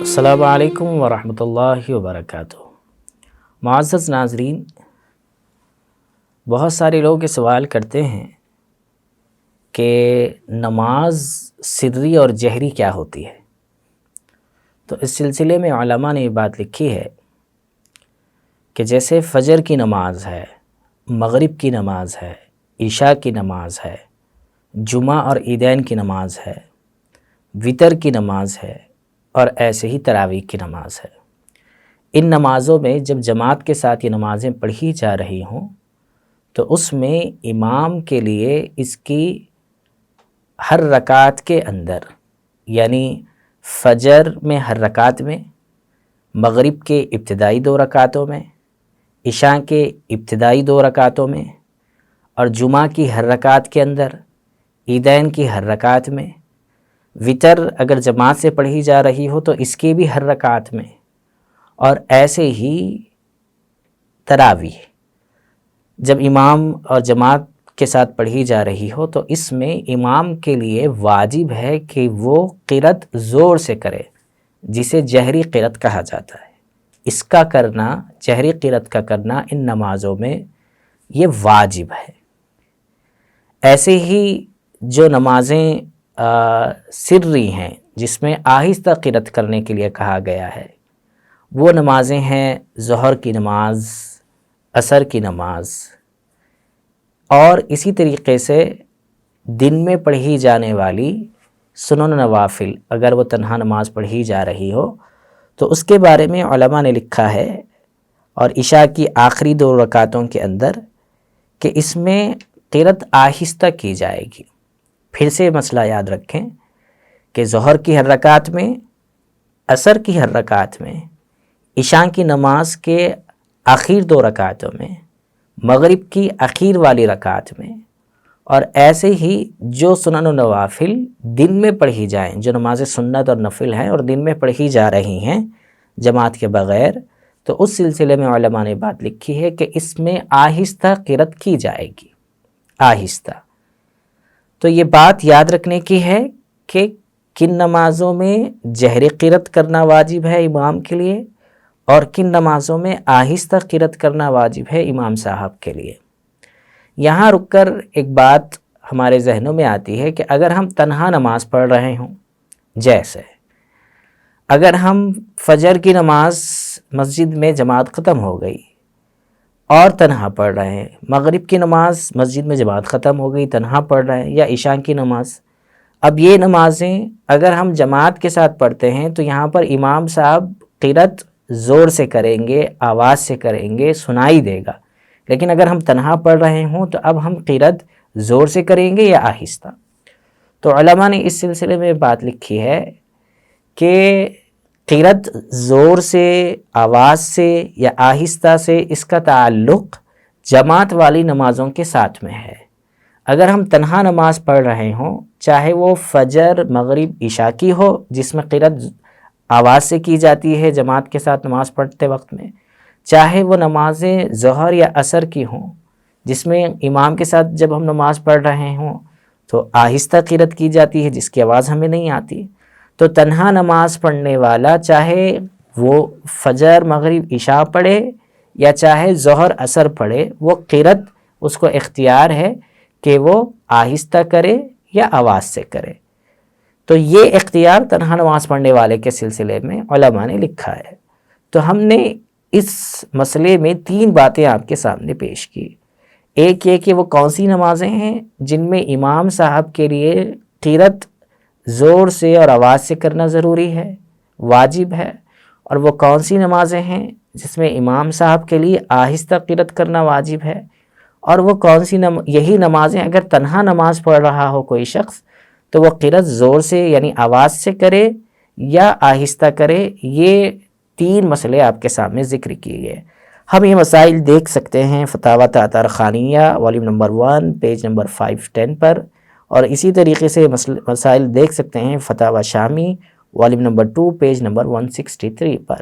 السلام علیکم ورحمۃ اللہ وبرکاتہ۔ معزز ناظرین، بہت سارے لوگ یہ سوال کرتے ہیں کہ نماز سری اور جہری کیا ہوتی ہے؟ تو اس سلسلے میں علماء نے یہ بات لکھی ہے کہ جیسے فجر کی نماز ہے، مغرب کی نماز ہے، عشاء کی نماز ہے، جمعہ اور عیدین کی نماز ہے، وتر کی نماز ہے، اور ایسے ہی تراویح کی نماز ہے۔ ان نمازوں میں جب جماعت کے ساتھ یہ نمازیں پڑھی جا رہی ہوں تو اس میں امام کے لیے اس کی ہر رکعت کے اندر، یعنی فجر میں ہر رکعت میں، مغرب کے ابتدائی 2 رکعتوں میں، عشاء کے ابتدائی 2 رکعتوں میں، اور جمعہ کی ہر رکعت کے اندر، عیدین کی ہر رکعت میں، وتر اگر جماعت سے پڑھی جا رہی ہو تو اس کی بھی ہر رکعت میں، اور ایسے ہی تراویح جب امام اور جماعت کے ساتھ پڑھی جا رہی ہو تو اس میں امام کے لیے واجب ہے کہ وہ قرأت زور سے کرے، جسے جہری قرأت کہا جاتا ہے۔ اس کا کرنا، جہری قرأت کا کرنا ان نمازوں میں یہ واجب ہے۔ ایسے ہی جو نمازیں سری ہیں جس میں آہستہ قرأت کرنے کے لیے کہا گیا ہے، وہ نمازیں ہیں ظہر کی نماز، عصر کی نماز، اور اسی طریقے سے دن میں پڑھی جانے والی سنن نوافل اگر وہ تنہا نماز پڑھی جا رہی ہو تو اس کے بارے میں علماء نے لکھا ہے، اور عشاء کی آخری 2 رکعتوں کے اندر، کہ اس میں قرأت آہستہ کی جائے گی۔ پھر سے مسئلہ یاد رکھیں کہ ظہر کی ہر رکعت میں، عصر کی ہر رکعت میں، عشاء کی نماز کے آخر 2 رکعتوں میں، مغرب کی اخیر والی رکعت میں، اور ایسے ہی جو سنن و نوافل دن میں پڑھی جائیں، جو نماز سنت اور نفل ہیں اور دن میں پڑھی جا رہی ہیں جماعت کے بغیر، تو اس سلسلے میں علماء نے بات لکھی ہے کہ اس میں آہستہ قرأت کی جائے گی، آہستہ۔ تو یہ بات یاد رکھنے کی ہے کہ کن نمازوں میں جہری قرأت کرنا واجب ہے امام کے لیے، اور کن نمازوں میں آہستہ قرأت کرنا واجب ہے امام صاحب کے لیے۔ یہاں رک کر ایک بات ہمارے ذہنوں میں آتی ہے کہ اگر ہم تنہا نماز پڑھ رہے ہوں، جیسے اگر ہم فجر کی نماز مسجد میں جماعت ختم ہو گئی اور تنہا پڑھ رہے ہیں، مغرب کی نماز مسجد میں جماعت ختم ہو گئی، تنہا پڑھ رہے ہیں، یا عشاء کی نماز، اب یہ نمازیں اگر ہم جماعت کے ساتھ پڑھتے ہیں تو یہاں پر امام صاحب قرأت زور سے کریں گے، آواز سے کریں گے، سنائی دے گا۔ لیکن اگر ہم تنہا پڑھ رہے ہوں تو اب ہم قرأت زور سے کریں گے یا آہستہ؟ تو علماء نے اس سلسلے میں بات لکھی ہے کہ قرأت زور سے، آواز سے یا آہستہ سے اس کا تعلق جماعت والی نمازوں کے ساتھ میں ہے۔ اگر ہم تنہا نماز پڑھ رہے ہوں، چاہے وہ فجر، مغرب، عشاء کی ہو جس میں قرأت آواز سے کی جاتی ہے جماعت کے ساتھ نماز پڑھتے وقت میں، چاہے وہ نمازیں ظہر یا عصر کی ہوں جس میں امام کے ساتھ جب ہم نماز پڑھ رہے ہوں تو آہستہ قرأت کی جاتی ہے جس کی آواز ہمیں نہیں آتی، تو تنہا نماز پڑھنے والا چاہے وہ فجر، مغرب، عشاء پڑھے یا چاہے ظہر، عصر پڑھے، وہ قرأت اس کو اختیار ہے کہ وہ آہستہ کرے یا آواز سے کرے۔ تو یہ اختیار تنہا نماز پڑھنے والے کے سلسلے میں علماء نے لکھا ہے۔ تو ہم نے اس مسئلے میں 3 باتیں آپ کے سامنے پیش کی۔ ایک یہ کہ وہ کون سی نمازیں ہیں جن میں امام صاحب کے لیے قرأت زور سے اور آواز سے کرنا ضروری ہے، واجب ہے، اور وہ کون سی نمازیں ہیں جس میں امام صاحب کے لیے آہستہ قرأت کرنا واجب ہے، اور وہ کون سی یہی نمازیں اگر تنہا نماز پڑھ رہا ہو کوئی شخص تو وہ قرأت زور سے یعنی آواز سے کرے یا آہستہ کرے۔ یہ 3 مسئلے آپ کے سامنے ذکر کیے گئے۔ ہم یہ مسائل دیکھ سکتے ہیں فتاوی تاتار خانیہ والیوم نمبر 1 پیج نمبر 510 پر، اور اسی طریقے سے مسائل دیکھ سکتے ہیں فتاوی شامی والیوم نمبر 2 پیج نمبر 163 پر۔